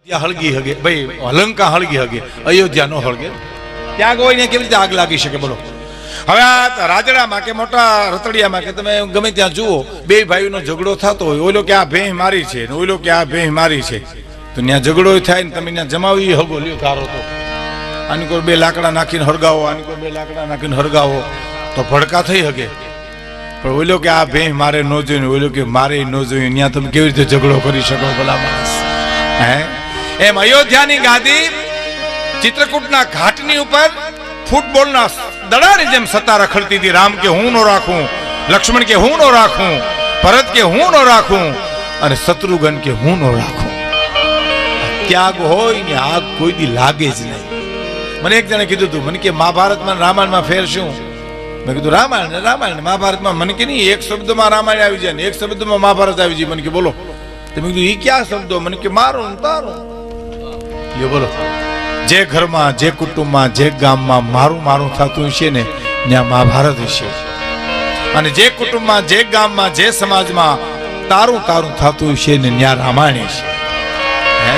હળગી હગે ભાઈ, લંકા હળગી હગે, અયોધ્યા નો હળગે. ત્યાં કોઈ ને કેવી રીતે આગ લાગી શકે બોલો? હવે આ રાજડામાં કે મોટા રતડિયામાં કે તમે ગમે ત્યાં જુઓ, બે ભાઈઓનો ઝઘડો થતો હોય, ઓલો કે આ ભેંસ મારી છે ને ઓલો કે આ ભેંસ મારી છે, તો ત્યાં ઝઘડો થાય ને તમે ત્યાં જમાવી હગો લ્યો ધારો તો આની કોઈ બે લાકડા નાખીને હળગાવો, આની કોઈ બે લાકડા નાખીને હળગાવો તો ભડકા થઈ હગે. પણ ઓલો કે આ ભેંસ મારે ન જોઈને, ઓલો કે મારે ન જોયું, ત્યાં તમે કેવી રીતે ઝઘડો કરી શકો ભલા માણસ? હે એમ અયોધ્યાની ગાદી ચિત્રકૂટના ઘાટની ઉપર ફૂટબોલના દડાની જેમ સત્તા રખડતી હતી. રામ કે હું નો રાખું, લક્ષ્મણ કે હું નો રાખું, ભરત કે હું નો રાખું, અને શત્રુઘ્ન કે હું નો રાખું. ત્યાગ હોય ને આગ કોઈ દી લાગે જ નહીં. મને એક જણે કીધું હતું, મને કે મહાભારતમાં રામાયણમાં ફેર શું? મેં કીધું રામાયણ મહાભારતમાં. મને કે નહીં, એક શબ્દમાં રામાયણ આવી જાય ને એક શબ્દમાં મહાભારત આવી જાય. મને કે બોલો. તો મેં કીધું એ ક્યાં શબ્દો? મને કે મારો ને તારો. લ્યો બોલો. જે ઘરમાં, જે કુટુંબમાં, જે ગામમાં મારું મારું થતું છે ને ત્યાં મહાભારત છે, અને જે કુટુંબમાં, જે ગામમાં, જે સમાજમાં તારું તારું થતું છે ને ત્યાં રામાયણ છે. હે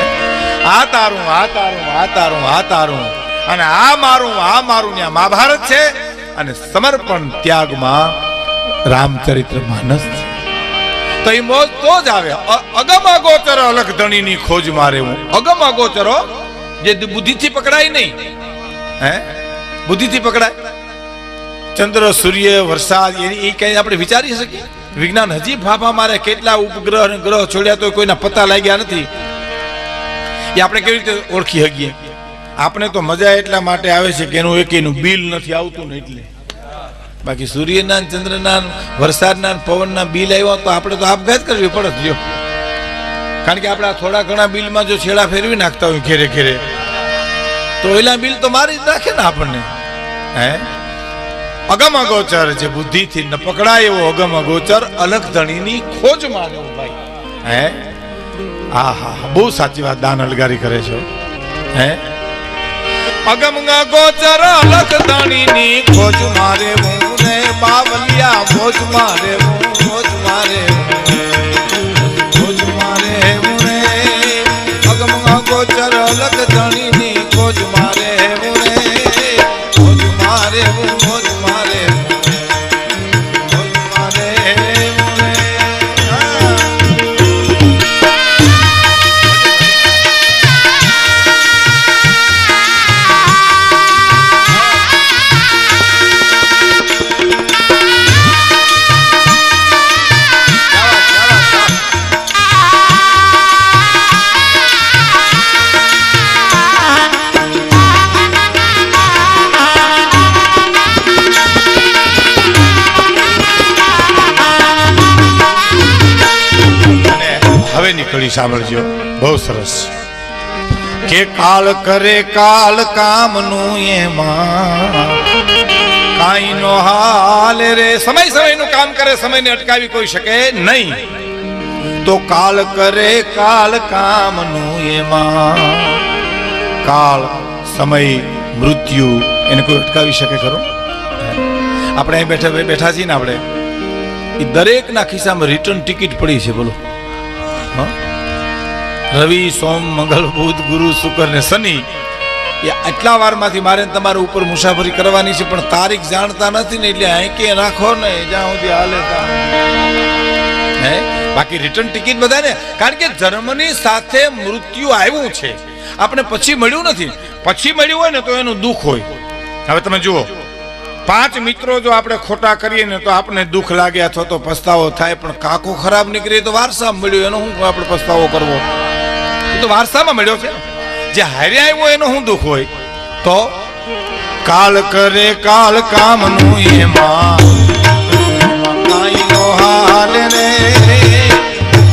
આ તારું, આ તારું, આ તારું, આ તારું, અને આ મારું ત્યાં મહાભારત છે. અને સમર્પણ ત્યાગમાં રામચરિત્ર માનસ છે. તો એ મોજ તો જ આવે. અગમ અગોચર અલખ ધણીની ખોજ મારે હું. અગમ અગોચરો જે બુદ્ધિથી પકડાય નહીં. હે બુદ્ધિથી પકડાય ચંદ્ર, સૂર્ય, વરસાદ, એ કઈ આપણે વિચારી શકીએ? વિજ્ઞાન હજી ફાફા મારે, કેટલા ઉપગ્રહ અને ગ્રહ છોડ્યા તો કોઈના પત્તા લાગ્યા નથી. એ આપણે કેવી રીતે ઓળખી શકીએ? આપણે તો મજા એટલા માટે આવે છે કે એનું એકેનું બિલ નથી આવતું ને એટલે. બાકી સૂર્યના, ચંદ્રના, વરસાદના, પવનના બિલ આવ્યા તો આપણે તો આપઘાત કરવી પડે જ. લ્યો, કારણ કે આપણે થોડા ઘણા બિલમાં જો છેડા ફેરવી નાખતા હોય ઘેરે ઘેરે, તો એલા બિલ તો મારી જ નાખે ને આપણને. હે અગમ અગોચર જે બુદ્ધિથી ન પકડાય એવો અગમ અગોચર અલખ ધણીની ખોજ મારે ભાઈ. હે હા હા, બહુ સાચી વાત દાન અલગારી કરે છે. હે અગમ અગોચર અલખ ધણીની ખોજ મારે હું રે બાવલિયા, મોજ મારે હું, મોજ મારે ગોચર અલગ ધણીની ખોજ મારે હું રે, ખોજ મારે હું, ખોજ મારે, ખોજ મારે હું રે. કડી સાંભળજો, બહુ સરસ. કે કાળ કરે કાળ કામનું એમાં કાઈ નો હાલ રે. સમય સમયનું કામ કરે, સમયને અટકાવી કોઈ શકે નહીં. તો કાળ કરે કાળ કામનું એમાં, કાળ, સમય, મૃત્યુ, એને કોઈ અટકાવી શકે ખરો? આપણે અહીં બેઠા છીએ ને, આપણે એ દરેકના ખિસ્સામાં રિટર્ન ટિકિટ પડી છે. બોલો, રવિ, સોમ, મંગળ, બુધ, ગુરુ, શુક્ર ને શનિ, એ આટલા વારમાંથી મારે તમારા ઉપર મુસાફરી કરવાની છે, પણ તારીખ જાણતા નથી ને એટલે અહીં કે રાખો ને જ્યાં સુધી હાલે ત્યાં. હે બાકી રિટર્ન ટિકિટ બધા ને, કારણ કે જન્મની સાથે મૃત્યુ આવ્યું છે, આપણે પછી મળ્યું નથી. પછી મળ્યું હોય ને તો એનું દુઃખ હોય. હવે તમે જુઓ, 5 મિત્રો જો આપણે ખોટા કરીએ ને તો આપણે દુઃખ લાગે અથવા તો પસ્તાવો થાય, પણ કાકો ખરાબ નીકળે તો વારસામાં મળ્યો, એનો શું આપણે પસ્તાવો કરવો? એ તો વારસામાં મળ્યો છે. જે હાર્યા આવ્યો એનો શું દુઃખ હોય? તો કાળ કરે કાળ કામનું એમાં કાઈ નો હાલ રે,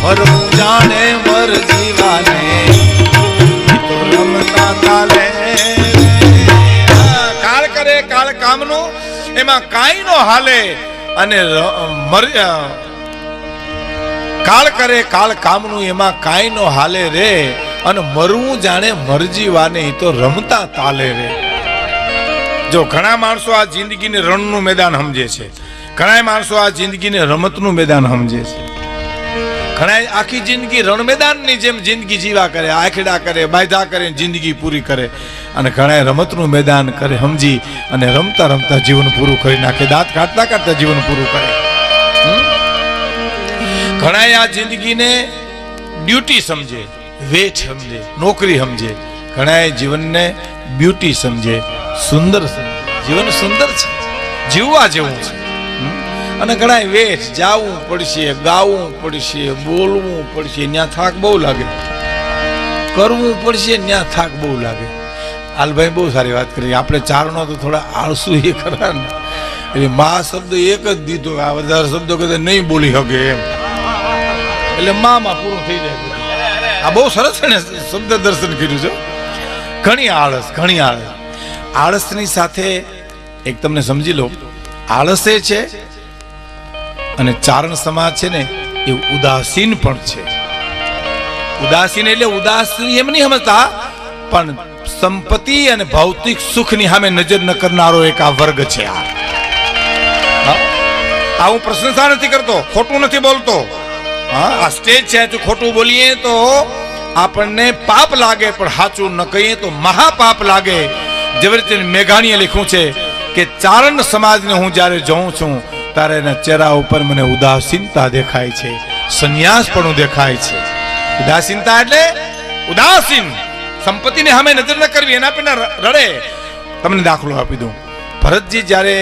મરવું જાણે મર જીવાને તો રમતા તાલે. કાળ કરે કાળ કામનું એમાં કાઈ નો હાલે, અને કાળ કરે કાળ કામનું એમાં કાઈ નો હાલે રે, અને મરવું જાણે મરજીવાને તો રમતા તાલે રે. જો ઘણા માણસો આ જિંદગીને રણનું મેદાન સમજે છે, ઘણા માણસો આ જિંદગીને રમતનું મેદાન સમજે છે. ઘણા આખી જિંદગી રણ મેદાનની જેમ જિંદગી જીવા કરે, આખેડા કરે, બાયધા કરે, જિંદગી પૂરી કરે. અને ઘણા રમતનું મેદાન કરે સમજી અને રમતા રમતા જીવન પૂરું કરી નાખે, દાંત કાઢતા કાઢતા જીવન પૂરું કરે. ઘણા આ જિંદગીને ડ્યુટી સમજે, વેચ સમજે, નોકરી સમજે. ઘણા જીવનને બ્યુટી સમજે, સુંદર સમજે. જીવન સુંદર છે, જીવવા જેવું છે. અને ઘણા વેચ, જાવું પડશે, ગાવું પડશે, બોલવું પડશે, ત્યાં થાક બહુ લાગે, કરવું પડશે, ત્યાં થાક બહુ લાગે. હાલભાઈ બહુ સારી વાત કરી. આપણે ચારણો તો થોડા આળસુ એ ખરા ને, એટલે મા શબ્દ એક જ દીધો, આ વધારે શબ્દો કદાચ નહીં બોલી શકે એમ, એટલે માં પૂરું થઈ જાય. આ બહુ સરસ છે ને શબ્દ દર્શન કર્યું છે. ઘણી આળસ, ઘણી આળસ. આળસની સાથે એક તમને સમજી લો, આળસ એ છે અને ચારણ સમાજ છે ને એ ઉદાસીન પણ છે. ઉદાસીન એટલે ઉદાસીન એમ નહીં સમજતા, પણ સંપત્તિ અને ભૌતિક સુખની સામે નજર ન કરનારો એક આ વર્ગ છે. આ હું પ્રશંસા નથી કરતો, ખોટું નથી બોલતો. આ સ્ટેજ છે, જો ખોટું બોલીએ તો આપણને પાપ લાગે, પણ સાચું ન કહીએ તો મહાપાપ લાગે. જેવી રીતે મેઘાણીએ લખ્યું છે કે ચારણ સમાજને હું જ્યારે જોઉં છું ત્યારે એના ચહેરા ઉપર મને ઉદાસીનતા દેખાય છે, સંન્યાસ પણ દેખાય છે. ઉદાસીનતા એટલે ઉદાસીન, સંપત્તિને સામે નજર ન કરવી, એના પેલા રડે. તમને દાખલો આપી દઉં. ભરતજી જ્યારે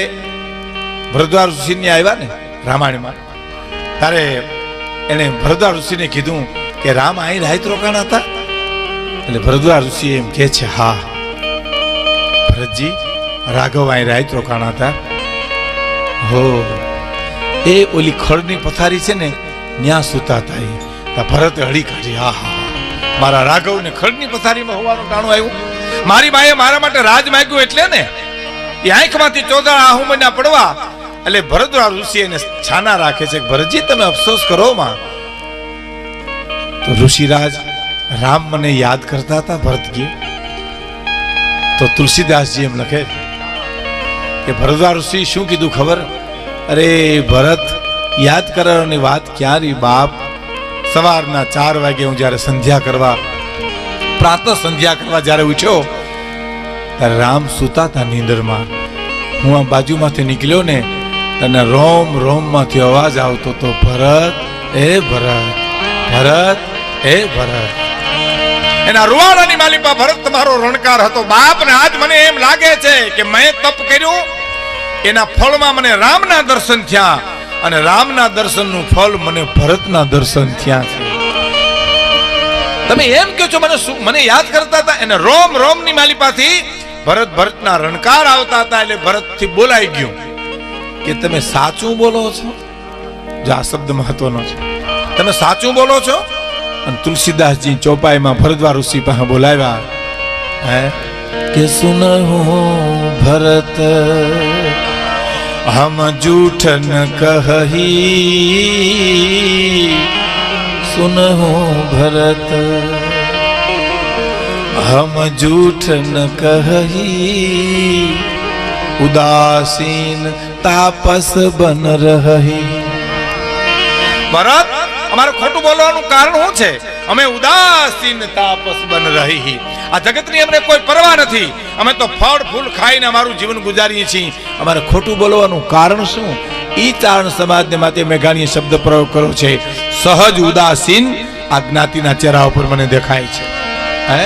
ભરદ્વાજ ઋષિને આવ્યા ને રામાયણમાં, ત્યારે એને ભરદ્વાજ ઋષિને કીધું કે રામ અહીં રાત રોકાણા હતા. એટલે ભરદ્વાજ ઋષિ એમ કહે છે, હા ભરતજી, રાઘવ અહીં રાત રોકાણા હતા. હો, એ ઓલી ખડની પથારી છે ને ત્યાં સુતા હતા. ભરત હળી કાઢી, હા હા, મારા રાઘવ ને ખડની પથારીમાં હોવાનું ટાણું આવ્યું. મારી માએ મારા માટે રાજ માંગ્યું એટલે ને એ આંખમાંથી ચોદા આહુમના પડવા. એટલે ભરદ્વાજ ઋષિ એને છાના રાખે છે, ભરતજી તમે અફસોસ કરો માં. તો ઋષિરાજ રામ મને યાદ કરતા હતા ભરતજી. તો તુલસીદાસજી એમ લખે કે ભરદ્વાજ ઋષિ શું કીધું ખબર? અરે ભરત, યાદ કરવાની વાત ક્યાં રહી બાપ. સવારના 4 વાગે હું જ્યારે સંધ્યા કરવા, પ્રાતઃ સંધ્યા કરવા જ્યારે ઉઠ્યો ત્યારે રામ સુતા હતા નીંદરમાં. હું આ બાજુમાંથી નીકળ્યો ને અને રોમ રોમ માંથી અવાજ આવતો તો, ભરત એ ભરત, ભરત એ ભરત. એના રૂવાડાની માલિપા ભરત તમારો રણકાર હતો બાપ. ને આજ મને એમ લાગે છે કે મેં તપ કર્યું, એના ફળમાં મને રામના દર્શન થયા, અને રામના દર્શનનું ફળ મને ભરતના દર્શન થયા છે. તમે એમ કહો છો મને યાદ કરતા હતા. એને રોમ રોમ ની માલિપાથી ભરતના રણકાર આવતા હતા. એટલે ભરતથી બોલાઈ ગયું કે તમે સાચું બોલો છો. જો આ શબ્દ મહત્વનો છે, તમે સાચું બોલો છો. અને તુલસીદાસજી ચોપાઈમાં ભરદ્વાજ ઋષિ પાસે બોલાવ્યા, હે કે સુનહો ભરત हम झूठ न कही, सुनहो भरत हम झूठ न कही, उदासीन तापस बन रही. ભરત, અમારું ખોટું બોલવાનું કારણ શું છે? અમે ઉદાસીન તાપસ બન રહી. આ જગતની અમને કોઈ પરવા નથી. અમે તો ફળ ફૂલ ખાઈને અમારું જીવન ગુજારીએ છીએ. અમારે ખોટું બોલવાનું કારણ શું? ઈ ચારણ સમાજને માટે મેઘાણીએ શબ્દ પ્રયોગ કર્યો છે, સહજ ઉદાસીન આ જ્ઞાતિના ચહેરા ઉપર મને દેખાય છે. હે,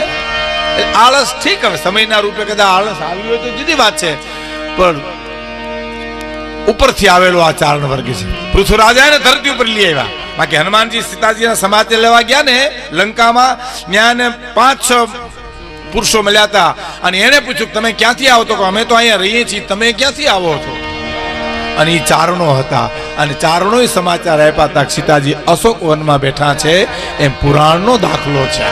આળસ ઠીક, હવે સમયના રૂપે કદાચ આળસ આવી હોય તો જુદી વાત છે, પણ ઉપરથી આવેલો આ ચારણ વર્ગ છે. પૃથ્વીરાજાને ધરતી ઉપર લઈ આવ્યા. બાકી હનુમાનજી સીતાજીના સમાચાર લેવા ગયા ને લંકામાં, ત્યાં 5-6 પુરુષો મળ્યા હતા. અને એને પૂછ્યું તમે ક્યાંથી આવો? તો અમે તો અહીંયા રહીએ છીએ, તમે ક્યાંથી આવો છો? અને એ ચારણો હતા. અને ચારણો સમાચાર આપ્યા હતા સીતાજી અશોક વનમાં બેઠા છે, એમ પુરાણનો દાખલો છે.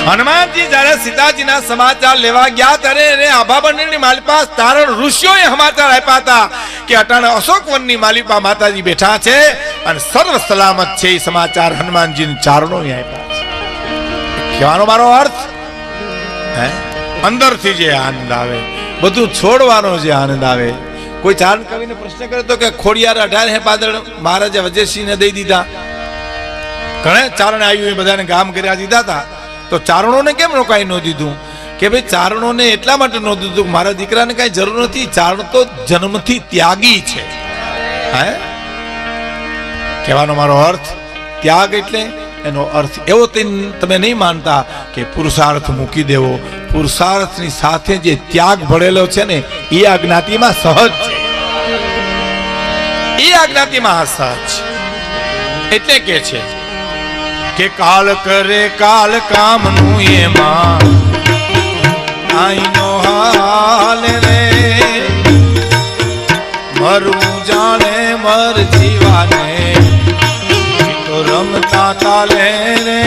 હનુમાનજી જયારે સીતાજીના સમાચાર લેવા ગયા ત્યારે એને આભાબંધની માલિપા ચારણ ઋષિઓએ સમાચાર આપ્યા હતા કે અટાણે અશોક વનની માલિપા માતાજી બેઠા છે અને સર્વ સલામત છે. એ સમાચાર હનુમાનજીને ચારણોએ આપ્યા છે. કહેવાનો મારો અર્થ, હે, અંદરથી જે આનંદ આવે, બધું છોડવાનો જે આનંદ આવે. કોઈ ચારણ કવિને પ્રશ્ન કરે તો કે ખોડિયાર 18 પાદળ મહારાજા વજયસિંહને દઈ દીધા. ઘણા ચારણે આવ્યું એ બધાને ગામ કર્યા દીધા હતા, તો ચારણોને કેમ રોકાઈ ન દીધું કે ભાઈ ચારણોને એટલા માટે ન દીધું મારા દીકરાને કઈ જરૂર નથી, ચારણ તો જન્મથી ત્યાગી છે. હે કહેવાનો મારો અર્થ ત્યાગ એટલે એનો અર્થ એવો તમે નહીં માનતા કે પુરુષાર્થ મૂકી દેવો. પુરુષાર્થની સાથે જે ત્યાગ ભળેલો છે ને એ આ જ્ઞાતિમાં સહજ છે, એ આ જ્ઞાતિમાં સહજ. એટલે કે છે કે કાલ કરે કાલ કામનું એમાં આઈનો હાલ રે, મરવું જાણે મર જીવાને તો રમતા તાલે રે.